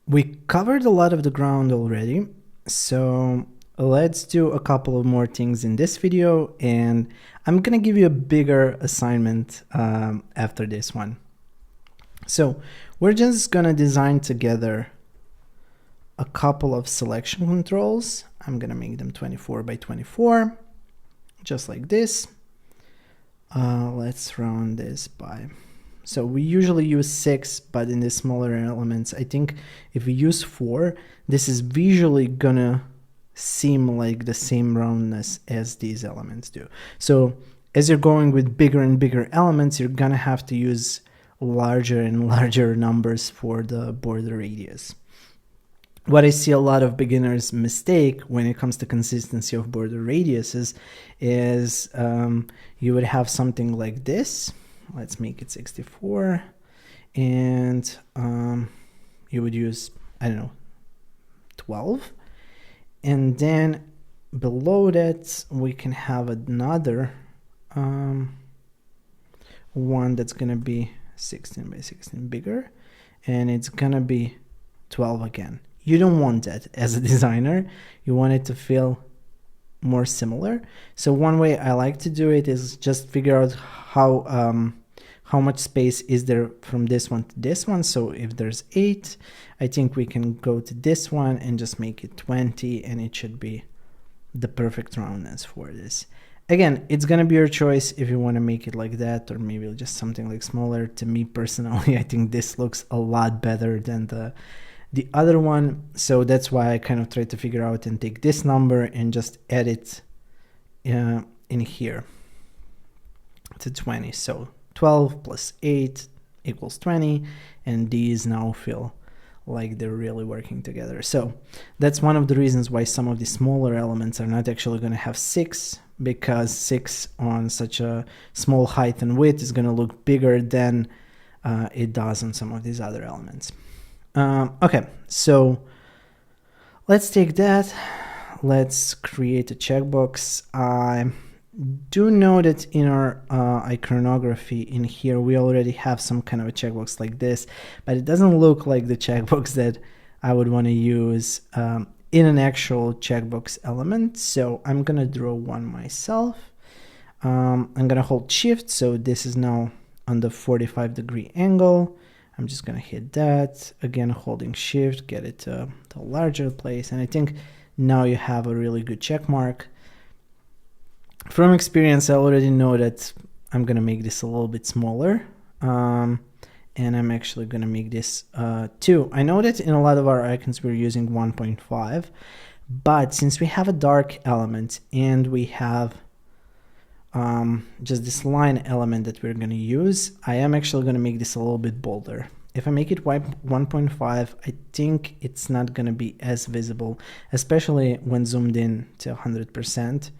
We covered a lot of the ground already, so let's do a couple of more things in this video, and I'm gonna give you a bigger assignment after this one. So we're just gonna design together a couple of selection controls. I'm gonna make them 24 by 24, just like this. Let's round this by, so we usually use 6, but in the smaller elements, I think if we use 4, this is visually gonna seem like the same roundness as these elements do. So as you're going with bigger and bigger elements, you're gonna have to use larger and larger numbers for the border radius. What I see a lot of beginners mistake when it comes to consistency of border radiuses is you would have something like this. Let's make it 64, and you would use, I don't know, 12, and then below that we can have another one that's gonna be 16 by 16 bigger, and it's gonna be 12 again. You don't want that as a designer. You want it to feel more similar. So one way I like to do it is just figure out how much space is there from this one to this one. So if there's 8, I think we can go to this one and just make it 20, and it should be the perfect roundness for this. Again, it's gonna be your choice if you want to make it like that, or maybe just something like smaller. To me personally, I think this looks a lot better than the other one, so that's why I kind of try to figure out and take this number and just add it in here to 20. So 12 plus 8 equals 20, and these now feel like they're really working together. So that's one of the reasons why some of the smaller elements are not actually going to have 6, because 6 on such a small height and width is going to look bigger than it does on some of these other elements. Okay, so let's take that. Let's create a checkbox. I do know that in our iconography in here, we already have some kind of a checkbox like this, but it doesn't look like the checkbox that I would want to use in an actual checkbox element. So I'm gonna draw one myself. I'm gonna hold Shift, so this is now on the 45-degree angle. I'm just gonna hit that again, holding Shift, get it to a larger place, and I think now you have a really good check mark. From experience, I already know that I'm gonna make this a little bit smaller, and I'm actually gonna make this 2. I know that in a lot of our icons we're using 1.5, but since we have a dark element and we have just this line element that we're going to use, I am actually going to make this a little bit bolder. If I make it 1.5, I think it's not going to be as visible, especially when zoomed in to 100%.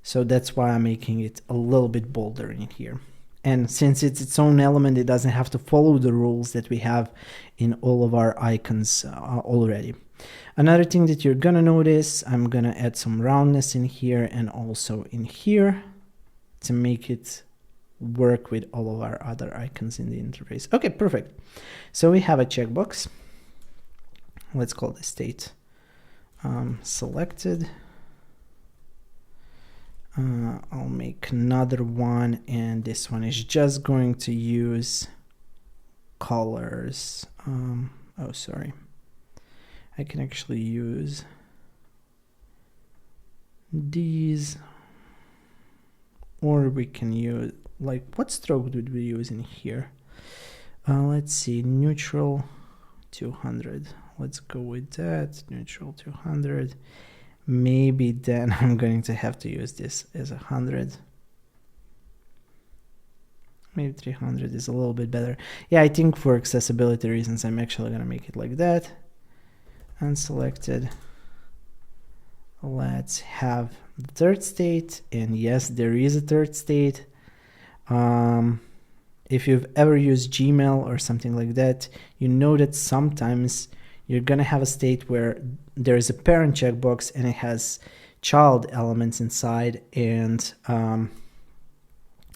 So that's why I'm making it a little bit bolder in here. And since it's its own element, it doesn't have to follow the rules that we have in all of our icons already. Another thing that you're going to notice, I'm going to add some roundness in here and also in here, to make it work with all of our other icons in the interface. Okay, perfect. So we have a checkbox. Let's call the state selected. I'll make another one, and this one is just going to use colors. Oh, sorry. I can actually use these. Or we can use, like, what stroke would we use in here? Let's see, neutral 200. Let's go with that, neutral 200. Maybe then I'm going to have to use this as 100. Maybe 300 is a little bit better. Yeah, I think for accessibility reasons, I'm actually going to make it like that. Unselected. Let's have the third state, and yes, there is a third state. If you've ever used Gmail or something like that, you know that sometimes you're gonna have a state where there is a parent checkbox and it has child elements inside, and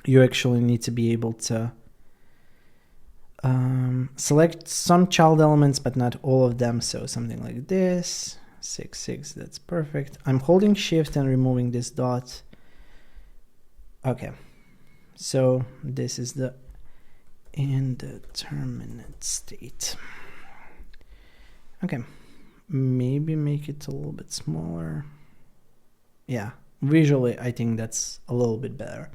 you actually need to be able to Select some child elements, but not all of them. So something like this, 6, 6, that's perfect. I'm holding shift and removing this dot. Okay, so this is the indeterminate state. Okay, maybe make it a little bit smaller. Yeah, visually I think that's a little bit better.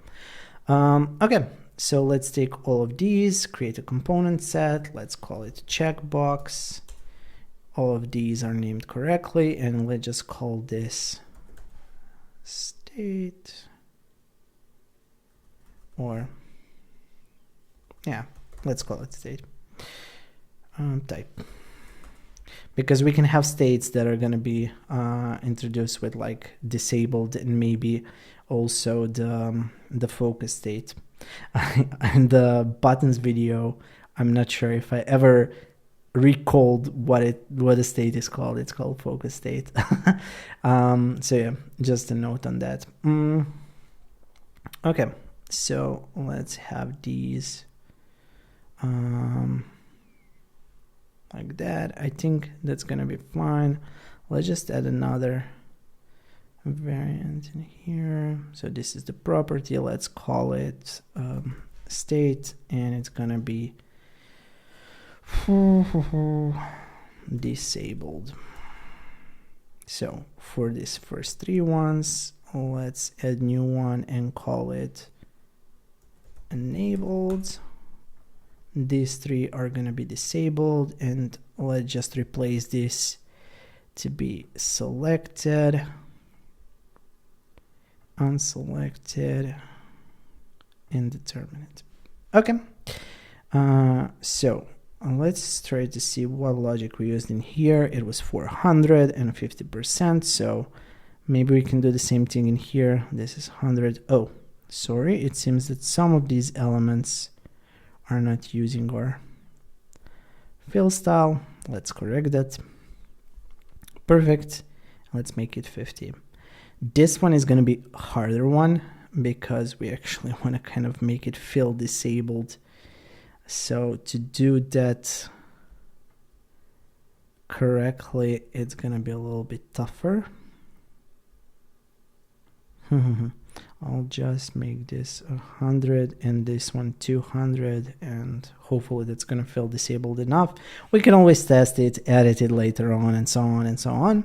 Okay, so let's take all of these, create a component set, let's call it checkbox. All of these are named correctly, and let's just call this state, or yeah, let's call it state. Type, because we can have states that are going to be introduced with like disabled and maybe also the focus state. In the buttons video, I'm not sure if I ever recalled what the state is called. It's called focus state. So yeah, just a note on that. Okay, so let's have these like that. I think that's gonna be fine. Let's just add another variant in here. So this is the property, let's call it state, and it's gonna be disabled. So for these first 3 ones, let's add new one and call it enabled. These 3 are gonna be disabled, and let's just replace this to be selected, unselected, indeterminate. Okay, so let's try to see what logic we used in here. It was 450%, so maybe we can do the same thing in here. This is 100. Oh, sorry, it seems that some of these elements are not using our fill style. Let's correct that. Perfect. Let's make it 50. This one is going to be a harder one because we actually want to kind of make it fill disabled. So to do that correctly, it's going to be a little bit tougher. I'll just make this 100 and this one 200, and hopefully that's going to feel disabled enough. We can always test it, edit it later on, and so on and so on.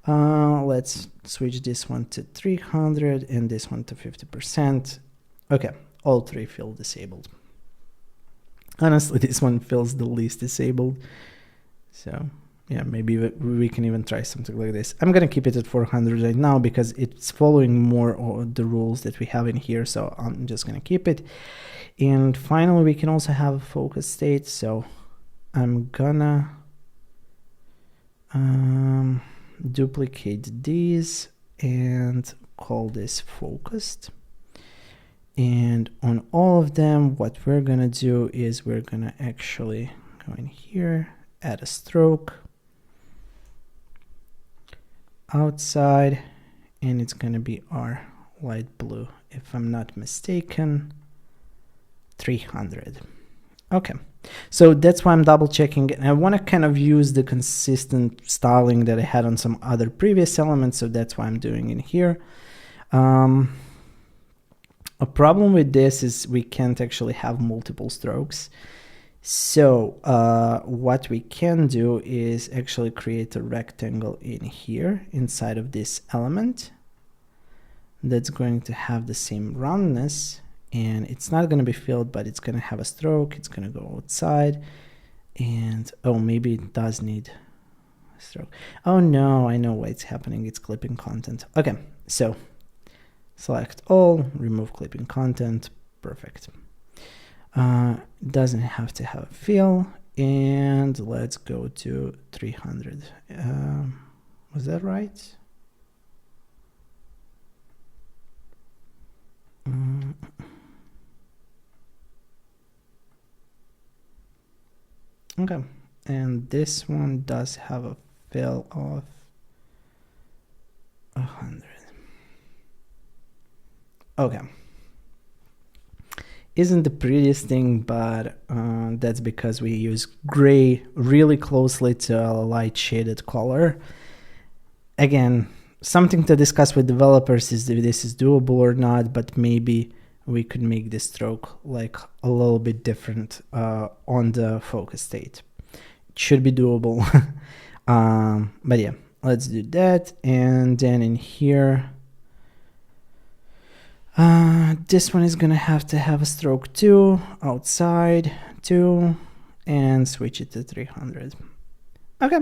Let's switch this one to 300 and this one to 50%. Okay, all 3 feel disabled. Honestly, this one feels the least disabled. So yeah, maybe we can even try something like this. I'm gonna keep it at 400 right now because it's following more of the rules that we have in here, so I'm just gonna keep it. And finally, we can also have a focus state, so I'm gonna duplicate these and call this focused. And on all of them, what we're gonna do is we're gonna actually go in here, add a stroke outside, and it's gonna be our light blue, if I'm not mistaken, 300. Okay, so that's why I'm double checking, and I want to kind of use the consistent styling that I had on some other previous elements, so that's why I'm doing it here. A problem with this is we can't actually have multiple strokes. So what we can do is actually create a rectangle in here inside of this element that's going to have the same roundness, and it's not going to be filled, but it's going to have a stroke. It's going to go outside, and oh, maybe it does need a stroke. Oh no, I know why it's happening. It's clipping content. Okay, so select all, remove clipping content. Perfect. Doesn't have to have a fill, and let's go to 300. Was that right? Okay, and this one does have a fill of 100. Okay. isn't the prettiest thing, but that's because we use gray really closely to a light shaded color. Again, something to discuss with developers is if this is doable or not, but maybe we could make this stroke like a little bit different on the focus state. It should be doable. But yeah, let's do that. And then in here, this one is gonna have to have a stroke 2, outside 2, and switch it to 300. Okay,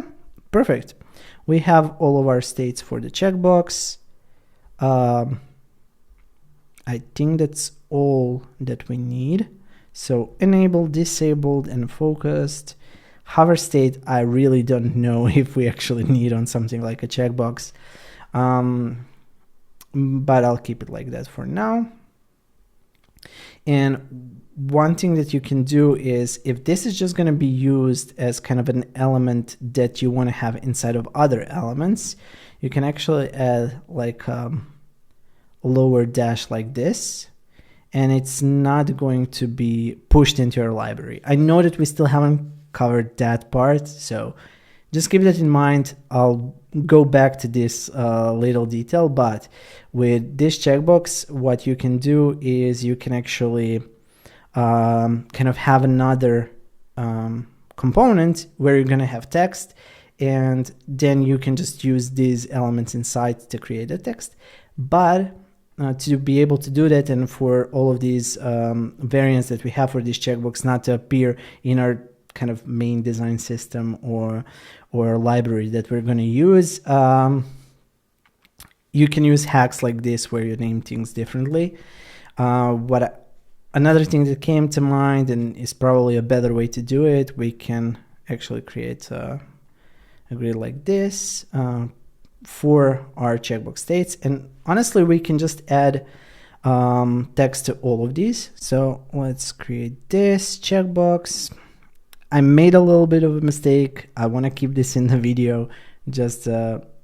perfect. We have all of our states for the checkbox. I think that's all that we need. So enabled, disabled, and focused. Hover state, I really don't know if we actually need on something like a checkbox. But I'll keep it like that for now. And one thing that you can do is, if this is just going to be used as kind of an element that you want to have inside of other elements, you can actually add like a lower dash like this, and it's not going to be pushed into your library. I know that we still haven't covered that part, so just keep that in mind. I'll go back to this little detail, but with this checkbox, what you can do is you can actually kind of have another component where you're going to have text, and then you can just use these elements inside to create the text. But to be able to do that, and for all of these variants that we have for this checkbox not to appear in our kind of main design system or library that we're going to use, you can use hacks like this where you name things differently. Another thing that came to mind, and is probably a better way to do it, we can actually create a grid like this for our checkbox states. And honestly, we can just add text to all of these. So let's create this checkbox. I made a little bit of a mistake. I want to keep this in the video, just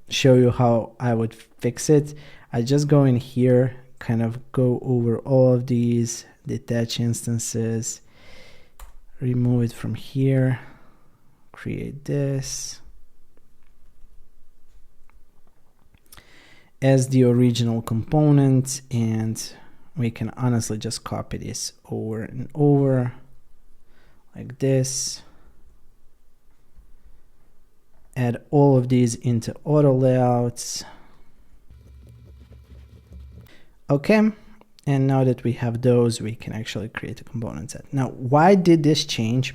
show you how I would fix it. I just go in here, kind of go over all of these, detach instances, remove it from here, create this as the original component, and we can honestly just copy this over and over like this. Add all of these into auto layouts. Okay, and now that we have those, we can actually create a component set. Now, why did this change?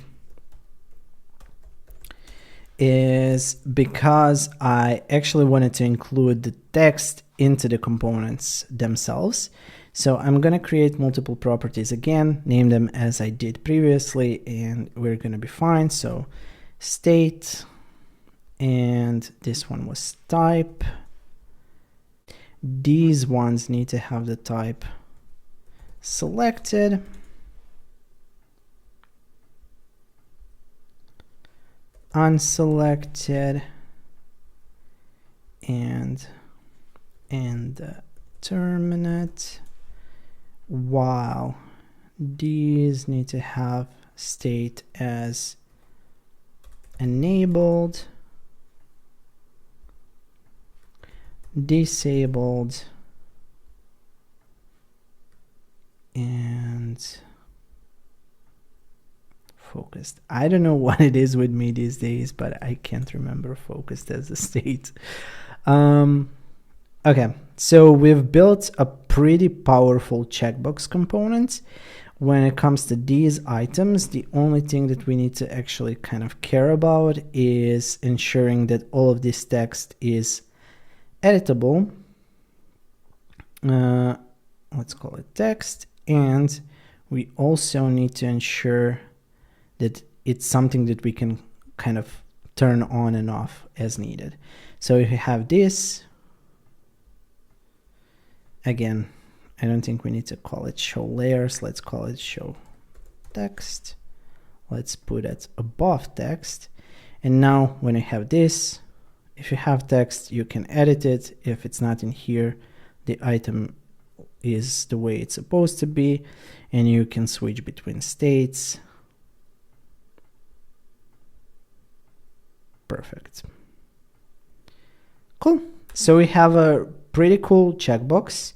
Is because I actually wanted to include the text into the components themselves. So I'm going to create multiple properties again, name them as I did previously, and we're going to be fine. So state, and this one was type. These ones need to have the type selected. Unselected, and indeterminate, while these need to have state as enabled, disabled, and focused. I don't know what it is with me these days, but I can't remember focused as a state. Okay, so we've built a pretty powerful checkbox component. When it comes to these items, the only thing that we need to actually kind of care about is ensuring that all of this text is editable. Let's call it text, and we also need to ensure that it's something that we can kind of turn on and off as needed. So if you have this, again, I don't think we need to call it show layers. Let's call it show text. Let's put it above text. And now when I have this, if you have text, you can edit it. If it's not in here, the item is the way it's supposed to be, and you can switch between states. Perfect. Cool. So we have a pretty cool checkbox,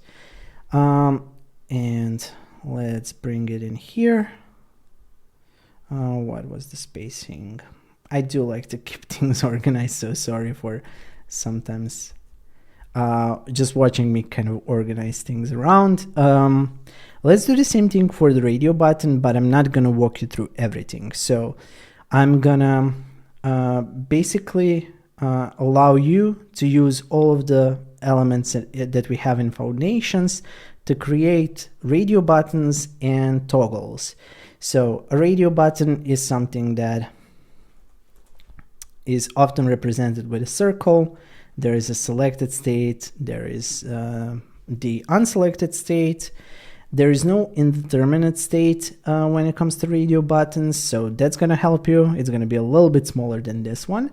and let's bring it in here. What was the spacing? I do like to keep things organized, so sorry for sometimes just watching me kind of organize things around. Let's do the same thing for the radio button, but I'm not gonna walk you through everything. So I'm gonna basically allow you to use all of the elements that we have in Foundations to create radio buttons and toggles. So a radio button is something that is often represented with a circle. There is a selected state, there is the unselected state. There is no indeterminate state when it comes to radio buttons, so that's going to help you. It's going to be a little bit smaller than this one.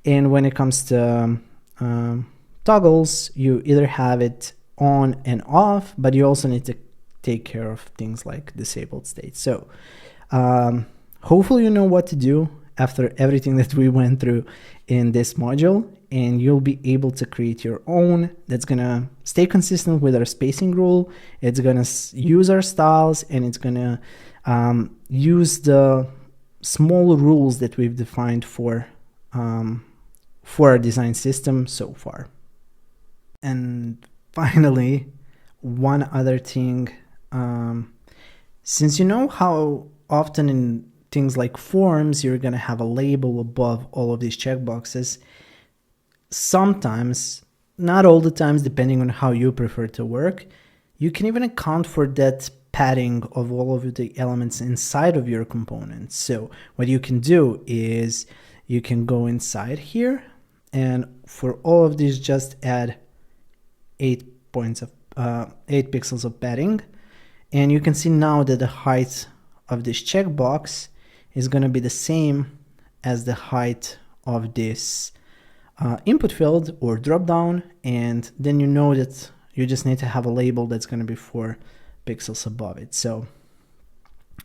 And when it comes to toggles, you either have it on and off, but you also need to take care of things like disabled states. So hopefully you know what to do after everything that we went through in this module, and you'll be able to create your own that's gonna stay consistent with our spacing rule. It's gonna use our styles, and it's gonna use the small rules that we've defined for our design system so far. And finally, one other thing, since you know how often in things like forms you're going to have a label above all of these checkboxes, sometimes, not all the times, depending on how you prefer to work, you can even account for that padding of all of the elements inside of your components. So what you can do is you can go inside here, and for all of these just add 8 pixels of padding, and you can see now that the height of this checkbox is going to be the same as the height of this input field or drop down, and then you know that you just need to have a label that's going to be 4 pixels above it. So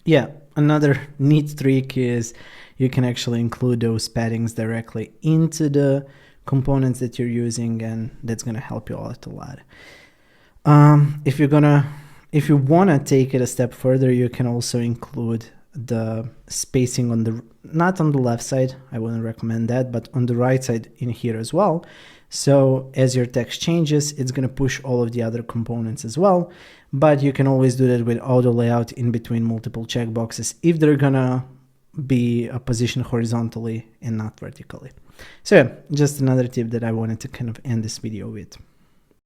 yeah, another neat trick is you can actually include those paddings directly into the components that you're using, and that's going to help you out a lot. If you want to take it a step further, you can also include the spacing on the, not on the left side, I wouldn't recommend that, but on the right side in here as well. So as your text changes, it's going to push all of the other components as well, but you can always do that with auto layout in between multiple checkboxes if they're going to be positioned horizontally and not vertically. So yeah, just another tip that I wanted to kind of end this video with.